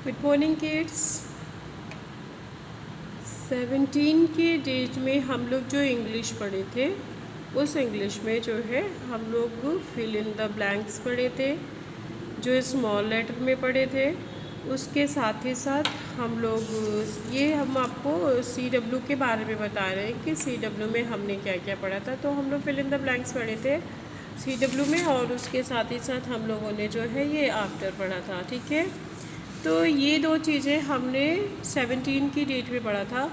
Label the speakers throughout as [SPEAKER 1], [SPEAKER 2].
[SPEAKER 1] Good morning kids. 17 के date में हम लोग जो इंग्लिश पढ़े थे उस इंग्लिश में जो है हम लोग फिल इन द ब्लैंक्स पढ़े थे, जो स्मॉल लेटर में पढ़े थे। उसके साथ ही साथ हम लोग ये हम आपको CW के बारे में बता रहे हैं कि CW में हमने क्या क्या पढ़ा था। तो हम लोग फिल इन द ब्लैंक्स पढ़े थे CW में, और उसके साथ ही साथ हम लोगों ने जो है ये आफ्टर पढ़ा था। ठीक है, तो ये दो चीज़ें हमने 17 की डेट में पढ़ा था।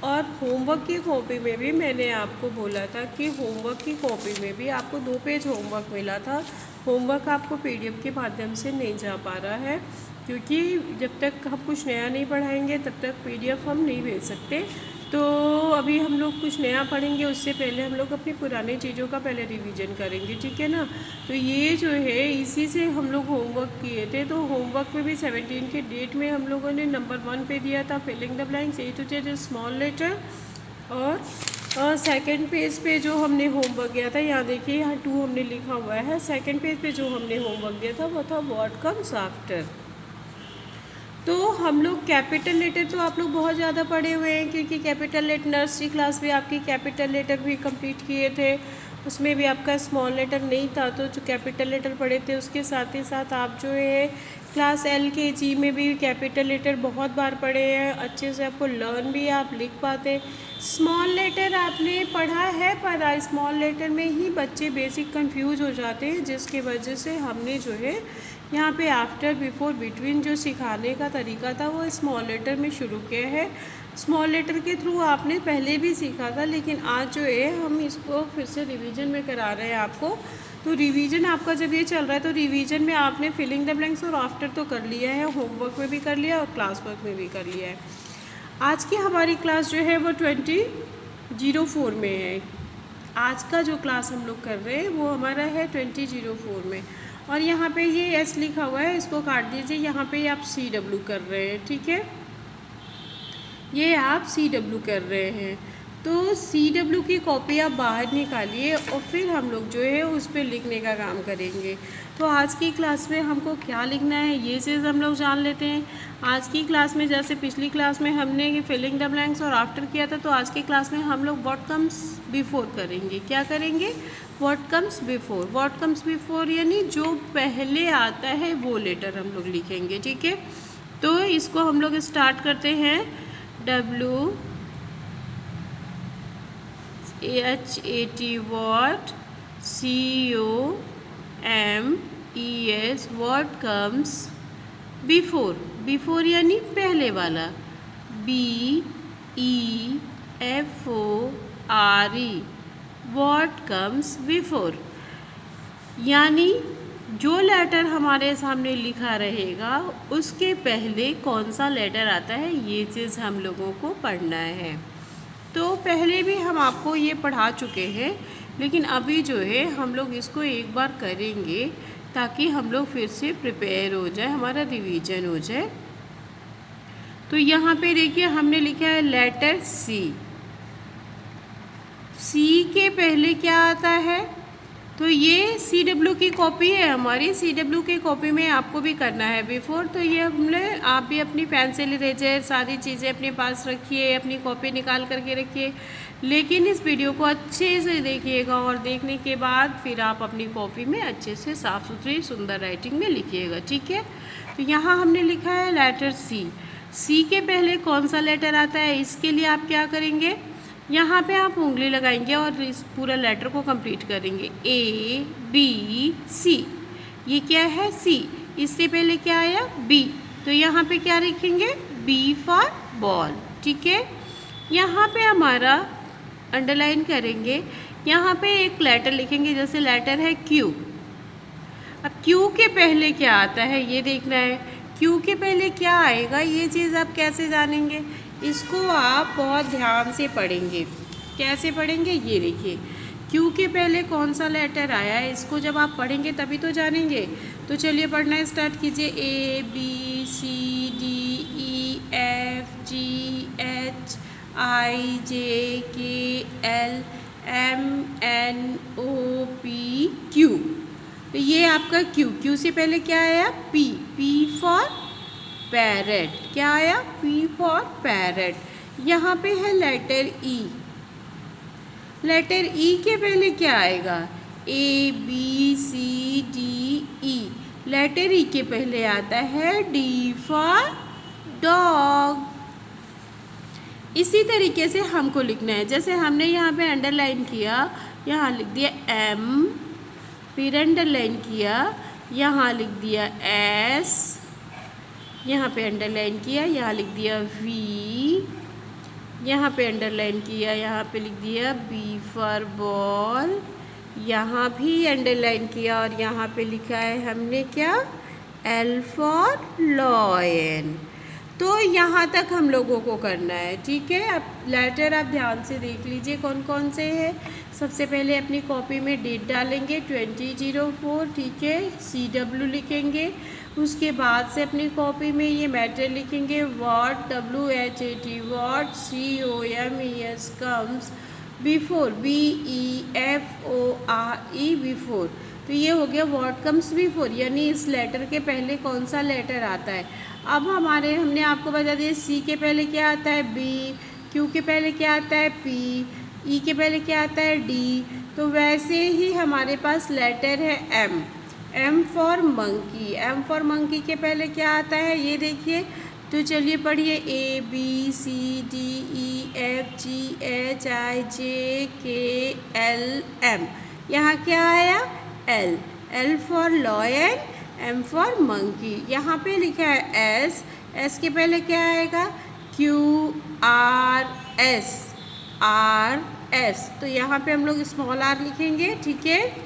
[SPEAKER 1] और होमवर्क की कॉपी में भी मैंने आपको बोला था कि होमवर्क की कॉपी में भी आपको 2 पेज होमवर्क मिला था। होमवर्क आपको PDF के माध्यम से नहीं जा पा रहा है, क्योंकि जब तक हम कुछ नया नहीं पढ़ाएंगे तब तक PDF हम नहीं भेज सकते। तो अभी हम लोग कुछ नया पढ़ेंगे, उससे पहले हम लोग अपनी पुरानी चीज़ों का पहले रिवीजन करेंगे। ठीक है ना। तो ये जो है इसी से हम लोग होमवर्क किए थे। तो होमवर्क में भी 17 के डेट में हम लोगों ने नंबर 1 पे दिया था filling the blanks A to Z small letter. और सेकंड पेज पे जो हमने होमवर्क दिया था, यहाँ देखिए यहाँ 2 हमने लिखा हुआ है। सेकंड पेज पे जो हमने होमवर्क दिया था वो था व्हाट कम्स आफ्टर। तो हम लोग कैपिटल लेटर तो आप लोग बहुत ज़्यादा पढ़े हुए हैं, क्योंकि कैपिटल लेटर नर्सरी क्लास में आपकी कैपिटल लेटर भी कंप्लीट किए थे, उसमें भी आपका स्मॉल लेटर नहीं था। तो जो कैपिटल लेटर पढ़े थे उसके साथ ही साथ आप जो है क्लास LKG में भी कैपिटल लेटर बहुत बार पढ़े हैं, अच्छे से आपको लर्न भी आप लिख पाते। स्मॉल लेटर आपने पढ़ा है, पर स्मॉल लेटर में ही बच्चे बेसिक कंफ्यूज हो जाते हैं, जिसकी वजह से हमने जो है यहाँ पे आफ्टर बिफोर बिटवीन जो सिखाने का तरीका था वो स्मॉल लेटर में शुरू किया है। स्मॉल लेटर के थ्रू आपने पहले भी सीखा था, लेकिन आज जो है हम इसको फिर से रिवीजन में करा रहे हैं आपको। तो रिवीजन आपका जब ये चल रहा है तो रिवीजन में आपने फिलिंग द ब्लैंक्स और आफ्टर तो कर लिया है, होमवर्क में भी कर लिया और क्लास वर्क में भी कर लिया है। आज की हमारी क्लास जो है वो 2004 में है। आज का जो क्लास हम लोग कर रहे हैं वो हमारा है 2004 में। और यहाँ पे ये S लिखा हुआ है, इसको काट दीजिए। यहाँ पे आप CW कर रहे हैं, ठीक है, ये आप CW कर रहे हैं। तो CW की कॉपी आप बाहर निकालिए और फिर हम लोग जो है उस पर लिखने का काम करेंगे। तो आज की क्लास में हमको क्या लिखना है ये चीज़ हम लोग जान लेते हैं। आज की क्लास में जैसे पिछली क्लास में हमने ये फिलिंग द ब्लैंक्स और आफ्टर किया था, तो आज की क्लास में हम लोग व्हाट कम्स बिफोर करेंगे। क्या करेंगे? What comes before. What comes before यानी जो पहले आता है वो लेटर हम लोग लिखेंगे। ठीक है, तो इसको हम लोग स्टार्ट करते हैं। WHAT what, COMES what comes before। Before यानी पहले वाला। BEFORE what comes before, यानी जो लेटर हमारे सामने लिखा रहेगा उसके पहले कौन सा लेटर आता है, ये चीज़ हम लोगों को पढ़ना है। तो पहले भी हम आपको ये पढ़ा चुके हैं, लेकिन अभी जो है हम लोग इसको एक बार करेंगे ताकि हम लोग फिर से प्रिपेयर हो जाए, हमारा रिवीजन हो जाए। तो यहाँ पे देखिए हमने लिखा है लेटर C। C के पहले क्या आता है? तो ये CW की कॉपी है हमारी। CW की कॉपी में आपको भी करना है बिफोर। तो ये हमने, आप भी अपनी पेंसिल इरेजर सारी चीज़ें अपने पास रखिए, अपनी कॉपी निकाल करके रखिए, लेकिन इस वीडियो को अच्छे से देखिएगा और देखने के बाद फिर आप अपनी कॉपी में अच्छे से साफ़ सुथरी सुंदर राइटिंग में लिखिएगा। ठीक है, तो यहाँ हमने लिखा है लेटर C। C के पहले कौन सा लेटर आता है, इसके लिए आप क्या करेंगे, यहाँ पे आप उंगली लगाएंगे और इस पूरा लेटर को कंप्लीट करेंगे। ABC, ये क्या है C। इससे पहले क्या आया B, तो यहाँ पे क्या लिखेंगे B फॉर बॉल। ठीक है, यहाँ पे हमारा अंडरलाइन करेंगे, यहाँ पे एक लेटर लिखेंगे, जैसे लेटर है Q। अब Q के पहले क्या आता है ये देखना है। Q के पहले क्या आएगा ये चीज़ आप कैसे जानेंगे, इसको आप बहुत ध्यान से पढ़ेंगे। कैसे पढ़ेंगे ये देखिए, Q के पहले कौन सा लेटर आया है, इसको जब आप पढ़ेंगे तभी तो जानेंगे। तो चलिए पढ़ना स्टार्ट कीजिए। ABCDEFGHIJKLMNOPQ। तो ये आपका Q। Q से पहले क्या आया P। P for parrot. क्या आया? P for parrot. यहाँ पे है लेटर E। लेटर E के पहले क्या आएगा? A B C D E। Letter E के पहले आता है D फॉर डॉग। इसी तरीके से हमको लिखना है। जैसे हमने यहाँ पे अंडरलाइन किया, यहाँ लिख दिया M, फिर अंडरलाइन किया, यहाँ लिख दिया S, यहाँ पे अंडरलाइन किया, यहाँ लिख दिया V, यहाँ पे अंडरलाइन किया, यहाँ पे लिख दिया B फॉर बॉल, यहाँ भी अंडरलाइन किया और यहाँ पे लिखा है हमने क्या? L for lion. तो यहाँ तक हम लोगों को करना है, ठीक है। अब लेटर आप ध्यान से देख लीजिए कौन कौन से हैं। सबसे पहले अपनी कॉपी में डेट डालेंगे 2004, ठीक है, CW लिखेंगे। उसके बाद से अपनी कॉपी में ये मैटर लिखेंगे what, WHAT, what, COMES comes before, BEFORE before. तो ये हो गया व्हाट कम्स बिफोर, यानी इस लेटर के पहले कौन सा लेटर आता है। अब हमने आपको बता दिया C के पहले क्या आता है? B, Q के पहले क्या आता है? P, E के पहले क्या आता है? D। तो वैसे ही हमारे पास लेटर है M। M for monkey. M for monkey के पहले क्या आता है? ये देखिए, तो चलिए पढ़िए A B C D E F G H I J K L M। यहाँ क्या आया? L। L for lion, M for monkey. यहाँ पे लिखा है S। S के पहले क्या आएगा? Q R S, R S। तो यहाँ पे हम लोग स्मॉल r लिखेंगे, ठीक है।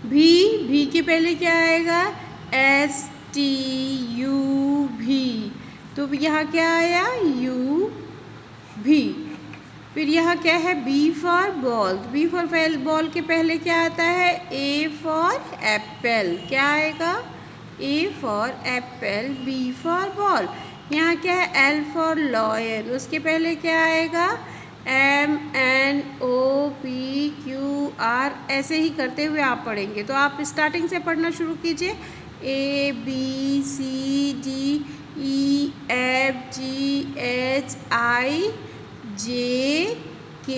[SPEAKER 1] V के पहले क्या आएगा? S T U V। तो यहाँ क्या आया? U V। फिर यहाँ क्या है? B for ball. B for ball के पहले क्या आता है? A for Apple. क्या आएगा? A for Apple, B for ball. यहाँ क्या है? L for lion. उसके पहले क्या आएगा? M N O P Q R। ऐसे ही करते हुए आप पढ़ेंगे। तो आप स्टार्टिंग से पढ़ना शुरू कीजिए। A B C D E F G H I J K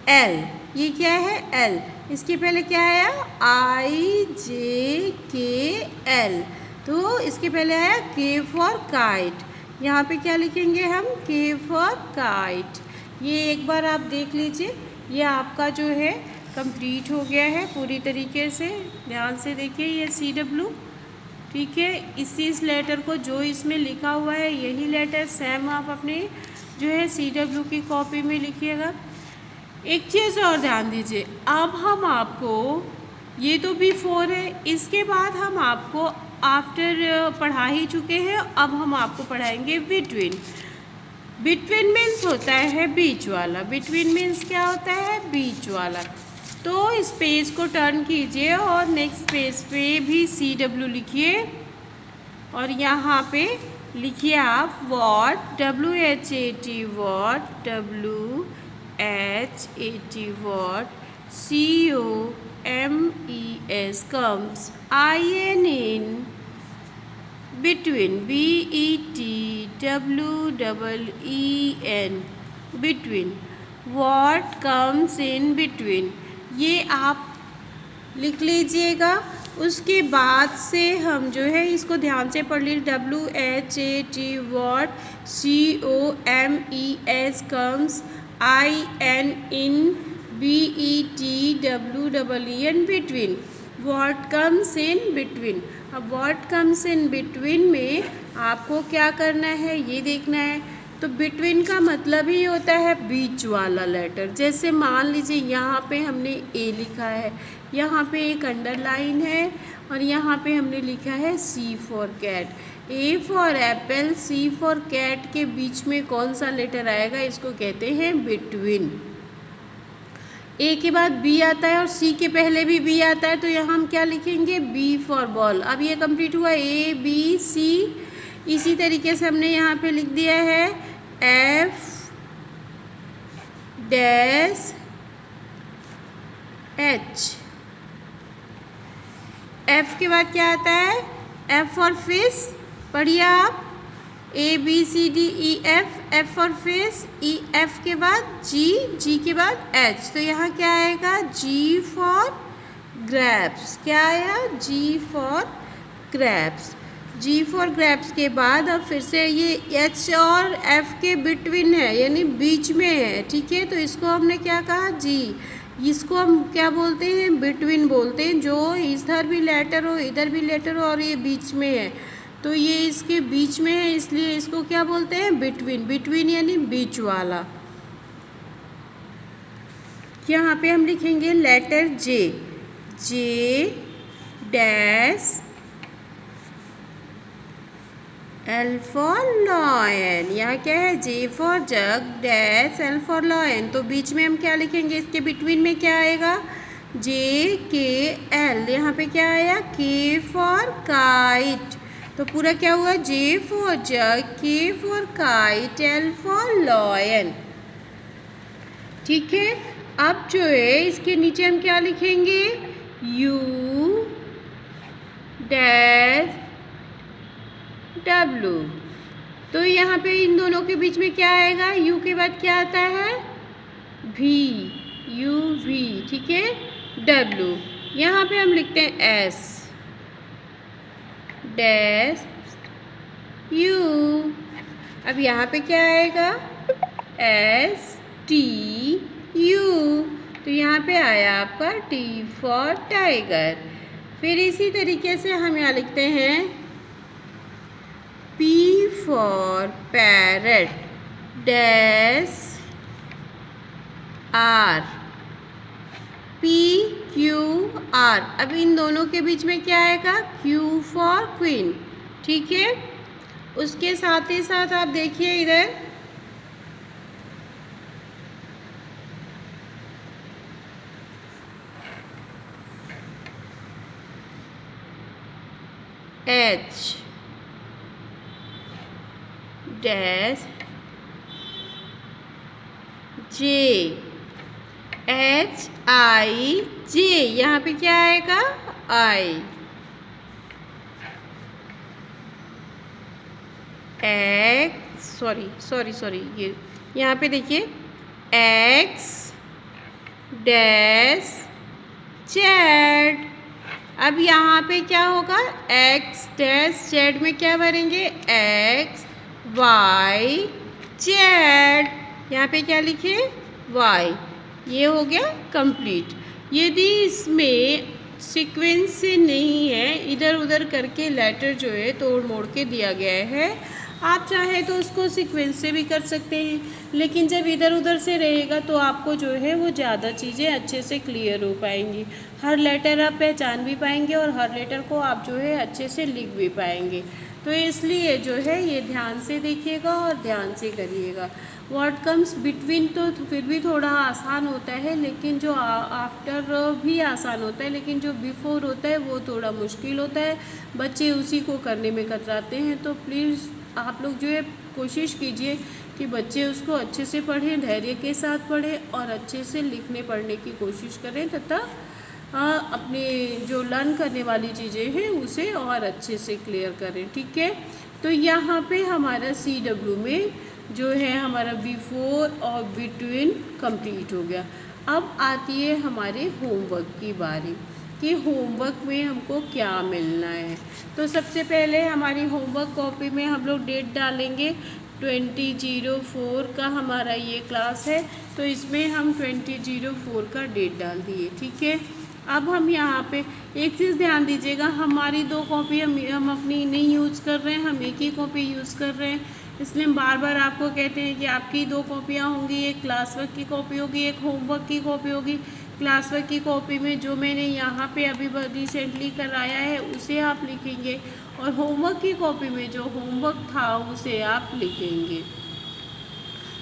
[SPEAKER 1] L। ये क्या है? L। इसके पहले क्या आया? I J K L। तो इसके पहले आया K फॉर काइट। यहाँ पे क्या लिखेंगे हम? K for kite. ये एक बार आप देख लीजिए, ये आपका जो है कंप्लीट हो गया है पूरी तरीके से। ध्यान से देखिए, ये CW, ठीक है। इस लेटर को जो इसमें लिखा हुआ है यही लेटर सेम आप अपने जो है CW की कॉपी में लिखिएगा। एक चीज़ और ध्यान दीजिए, अब हम आपको, ये तो बिफोर है, इसके बाद हम आपको आफ्टर पढ़ा ही चुके हैं। अब हम आपको पढ़ाएंगे बिटवीन। बिटवीन मीन्स होता है बीच वाला। बिटवीन मीन्स क्या होता है? बीच वाला। तो इस पेज को टर्न कीजिए और नेक्स्ट पेज पे भी CW लिखिए और यहाँ पे लिखिए आप what, WHAT what, WHAT what, COMES comes, IN between, BETWEEN between, what comes in between। ये आप लिख लीजिएगा। उसके बाद से हम जो है इसको ध्यान से पढ़ लीजिए। WHAT what, COMES comes, IN BETWEEN between, what comes in between। अब what comes in between में आपको क्या करना है ये देखना है। तो बिटवीन का मतलब ही होता है बीच वाला लेटर। जैसे मान लीजिए यहाँ पे हमने A लिखा है, यहाँ पे एक अंडरलाइन है और यहाँ पे हमने लिखा है C for cat. A for apple, C for cat के बीच में कौन सा लेटर आएगा? इसको कहते हैं बिटवीन। A के बाद B आता है और C के पहले भी B आता है, तो यहाँ हम क्या लिखेंगे? B for ball. अब ये कंप्लीट हुआ A B C। इसी तरीके से हमने यहाँ पे लिख दिया है F डैश H। F के बाद क्या आता है? F फॉर फिश, पढ़िए आप। ABCDEF, F for face, EF के बाद G के बाद H। तो यहाँ क्या आएगा? G for grapes. क्या आया? G for grapes. G for grapes के बाद अब फिर से ये H और F के बिटवीन है, यानी बीच में है, ठीक है। तो इसको हमने क्या कहा? G। इसको हम क्या बोलते हैं? बिटवीन बोलते हैं। जो इधर भी लेटर हो, इधर भी लेटर हो और ये बीच में है, तो ये इसके बीच में है, इसलिए इसको क्या बोलते हैं? बिटवीन। बिटवीन यानी बीच वाला। यहाँ पे हम लिखेंगे letter J। J dash L for lion. यहाँ क्या है? J for jug dash L for lion. तो बीच में हम क्या लिखेंगे? इसके बिटवीन में क्या आएगा? JKL। यहाँ पे क्या आया? K for kite. तो पूरा क्या हुआ? J for jug, K for kite, L for lion, ठीक है। अब जो है इसके नीचे हम क्या लिखेंगे? U dash W। तो यहाँ पे इन दोनों के बीच में क्या आएगा? U के बाद क्या आता है? V, UV, ठीक है। W यहाँ पे हम लिखते हैं S डैश U। अब यहाँ पे क्या आएगा? STU। तो यहाँ पे आया आपका T फॉर टाइगर। फिर इसी तरीके से हम यहाँ लिखते हैं P for parrot dash R, PQR। अब इन दोनों के बीच में क्या आएगा? Q फॉर क्वीन, ठीक है। उसके साथ ही साथ आप देखिए इधर H डैश J, HIJ। यहाँ पे क्या आएगा? I। सॉरी ये यहाँ पे देखिए X डैश Z। अब यहाँ पे क्या होगा? X डैश Z में क्या भरेंगे? X Y Z। यहाँ पे क्या लिखे? Y। ये हो गया कंप्लीट। यदि इसमें सीक्वेंस से नहीं है, इधर उधर करके लेटर जो है तोड़ मोड़ के दिया गया है, आप चाहे तो उसको सीक्वेंस से भी कर सकते हैं, लेकिन जब इधर उधर से रहेगा तो आपको जो है वो ज़्यादा चीज़ें अच्छे से क्लियर हो पाएंगी। हर लेटर आप पहचान भी पाएंगे और हर लेटर को आप जो है अच्छे से लिख भी पाएंगे। तो इसलिए जो है ये ध्यान से देखिएगा और ध्यान से करिएगा। वर्ड कम्स बिटवीन तो फिर भी थोड़ा आसान होता है, लेकिन जो आफ्टर भी आसान होता है, लेकिन जो बिफोर होता है वो थोड़ा मुश्किल होता है। बच्चे उसी को करने में कतराते हैं। तो प्लीज़ आप लोग जो है कोशिश कीजिए कि बच्चे उसको अच्छे से पढ़ें, धैर्य के साथ पढ़ें और अच्छे से लिखने पढ़ने की कोशिश करें, तथा अपने जो लर्न करने वाली चीज़ें हैं उसे और अच्छे से क्लियर करें, ठीक है। तो यहाँ पे हमारा CW में जो है हमारा बिफोर और बिटवीन कंप्लीट हो गया। अब आती है हमारे होमवर्क की बारी कि होमवर्क में हमको क्या मिलना है। तो सबसे पहले हमारी होमवर्क कॉपी में हम लोग डेट डालेंगे। 2004 का हमारा ये क्लास है, तो इसमें हम 2004 का डेट डाल दिए, ठीक है। अब हम यहाँ पे एक चीज़ ध्यान दीजिएगा, हमारी 2 कॉपी हम अपनी नहीं यूज़ कर रहे हैं, हम एक ही कॉपी यूज़ कर रहे हैं। इसलिए हम बार बार आपको कहते हैं कि आपकी 2 कॉपियाँ होंगी, एक क्लास वर्क की कॉपी होगी, एक होमवर्क की कॉपी होगी। क्लास वर्क की कॉपी में जो मैंने यहाँ पे अभी रिसेंटली कराया है उसे आप लिखेंगे, और होमवर्क की कॉपी में जो होमवर्क था उसे आप लिखेंगे।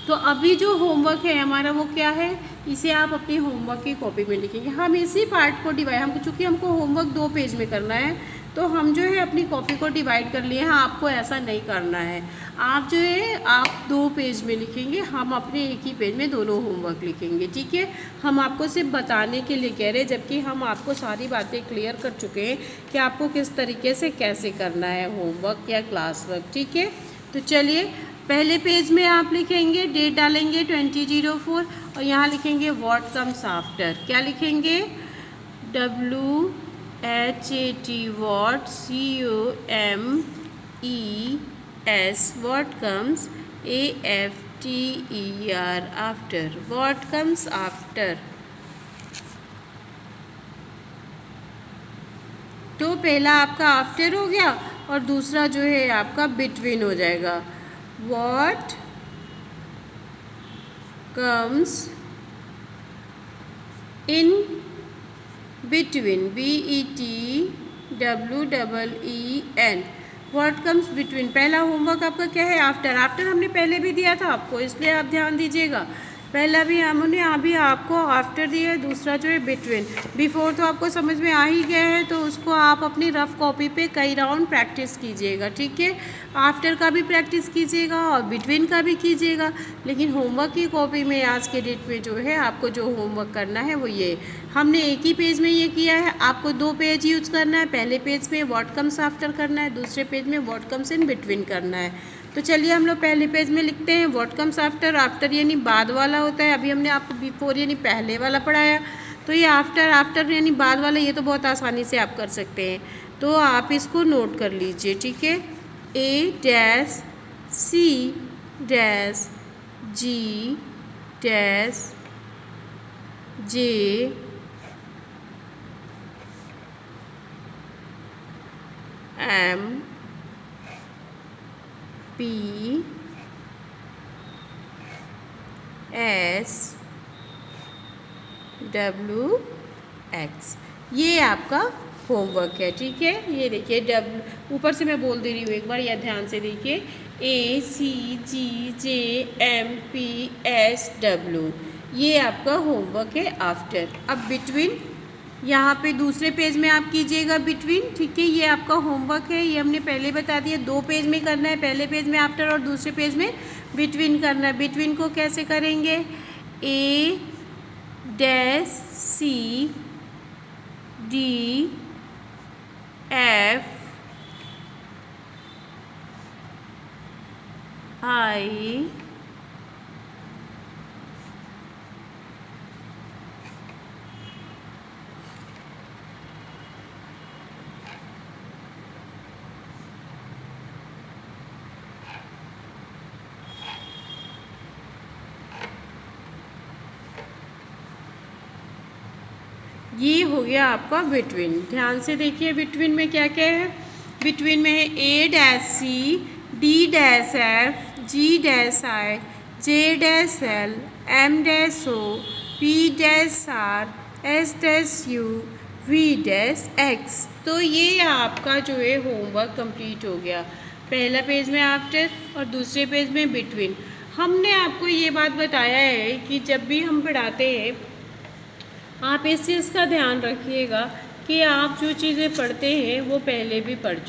[SPEAKER 1] तो अभी जो होमवर्क है हमारा वो क्या है, इसे आप अपनी होमवर्क की कॉपी में लिखेंगे। हम इसी पार्ट को डिवाइड, चूँकि हमको होमवर्क 2 पेज में करना है, तो हम जो है अपनी कॉपी को डिवाइड कर लिए हैं। आपको ऐसा नहीं करना है, आप जो है आप 2 पेज में लिखेंगे, हम अपने एक ही पेज में दोनों होमवर्क लिखेंगे, ठीक है। हम आपको सिर्फ बताने के लिए कह रहे हैं, जबकि हम आपको सारी बातें क्लियर कर चुके हैं कि आपको किस तरीके से कैसे करना है होमवर्क या क्लास वर्क, ठीक है। तो चलिए, पहले पेज में आप लिखेंगे, डेट डालेंगे 2004 और यहाँ लिखेंगे व्हाट कम्स आफ्टर। क्या लिखेंगे? WHAT what, COMES what comes, AFTER after, what comes after. तो पहला आपका आफ्टर हो गया और दूसरा जो है आपका बिटवीन हो जाएगा। What comes in between, BETWEEN, what comes between. पहला होमवर्क आपका क्या है? आफ्टर। आफ्टर हमने पहले भी दिया था आपको, इसलिए आप ध्यान दीजिएगा। पहला भी हमने अभी आपको आफ्टर दिया है, दूसरा जो है बिटवीन। बिफोर तो आपको समझ में आ ही गया है, तो उसको आप अपनी रफ कॉपी पे कई राउंड प्रैक्टिस कीजिएगा, ठीक है। आफ्टर का भी प्रैक्टिस कीजिएगा और बिटवीन का भी कीजिएगा। लेकिन होमवर्क की कॉपी में आज के डेट में जो है आपको जो होमवर्क करना है वो ये, हमने एक ही पेज में ये किया है, आपको 2 पेज यूज करना है। पहले पेज में व्हाट कम्स आफ्टर करना है, दूसरे पेज में व्हाट कम्स इन बिटवीन करना है। तो चलिए हम लोग पहले पेज में लिखते हैं व्हाट कम्स आफ्टर। आफ्टर यानी बाद वाला होता है, अभी हमने आपको बिफोर यानी पहले वाला पढ़ाया, तो ये आफ्टर, आफ्टर यानी बाद वाला, ये तो बहुत आसानी से आप कर सकते हैं। तो आप इसको नोट कर लीजिए, ठीक है। ACJSWX, ये आपका होमवर्क है, ठीक है। ये देखिए, डब्ल्यू ऊपर से मैं बोल दे रही हूँ एक बार, या ध्यान से देखिए, ACGJMPSW, ये आपका होमवर्क है आफ्टर। अब बिटवीन, यहाँ पे दूसरे पेज में आप कीजिएगा बिटवीन, ठीक है। ये आपका होमवर्क है, ये हमने पहले बता दिया, 2 पेज में करना है, पहले पेज में आफ्टर और दूसरे पेज में बिटवीन करना है। बिटवीन को कैसे करेंगे? ACDFI ये हो गया आपका बिटवीन। ध्यान से देखिए बिटवीन में क्या क्या है। बिटवीन में है A-C, D-F, G-I, J-L, M-O, P-R, S-U, V-X। तो ये आपका जो है होमवर्क कंप्लीट हो गया। पहला पेज में आफ्टर और दूसरे पेज में बिटवीन। हमने आपको ये बात बताया है कि जब भी हम पढ़ाते हैं, आप इस चीज़ का ध्यान रखिएगा कि आप जो चीज़ें पढ़ते हैं वो पहले भी पढ़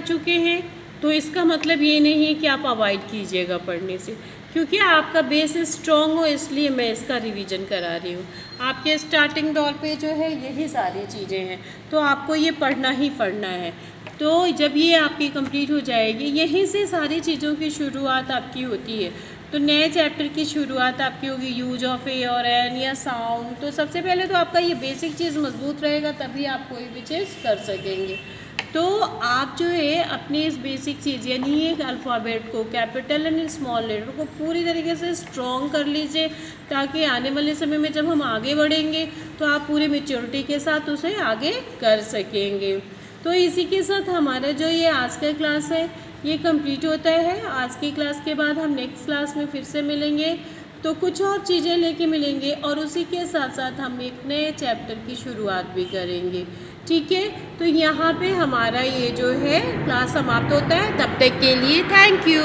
[SPEAKER 1] चुके हैं। तो इसका मतलब ये नहीं है कि आप अवॉइड कीजिएगा पढ़ने से, क्योंकि आपका बेस स्ट्रॉन्ग हो, इसलिए मैं इसका रिवीजन करा रही हूँ। आपके स्टार्टिंग दौर पे जो है यही सारी चीज़ें हैं, तो आपको ये पढ़ना ही पढ़ना है। तो जब ये आपकी कंप्लीट हो जाएगी, यहीं से सारी चीज़ों की शुरुआत आपकी होती है। तो नए चैप्टर की शुरुआत आपकी होगी यूज ऑफ ए और एन या साउंड। तो सबसे पहले तो आपका ये बेसिक चीज़ मजबूत रहेगा, तभी आप कोई भी चीज़ कर सकेंगे। तो आप जो है अपनी इस बेसिक चीज़ यानी एक अल्फ़ाबेट को, कैपिटल एंड स्मॉल लेटर को पूरी तरीके से स्ट्रॉन्ग कर लीजिए, ताकि आने वाले समय में जब हम आगे बढ़ेंगे तो आप पूरी मैच्योरिटी के साथ उसे आगे कर सकेंगे। तो इसी के साथ हमारा जो ये आज का क्लास है ये कंप्लीट होता है। आज की क्लास के बाद हम नेक्स्ट क्लास में फिर से मिलेंगे, तो कुछ और चीज़ें लेके मिलेंगे और उसी के साथ साथ हम एक नए चैप्टर की शुरुआत भी करेंगे, ठीक है। तो यहाँ पे हमारा ये जो है क्लास समाप्त होता है। तब तक के लिए थैंक यू।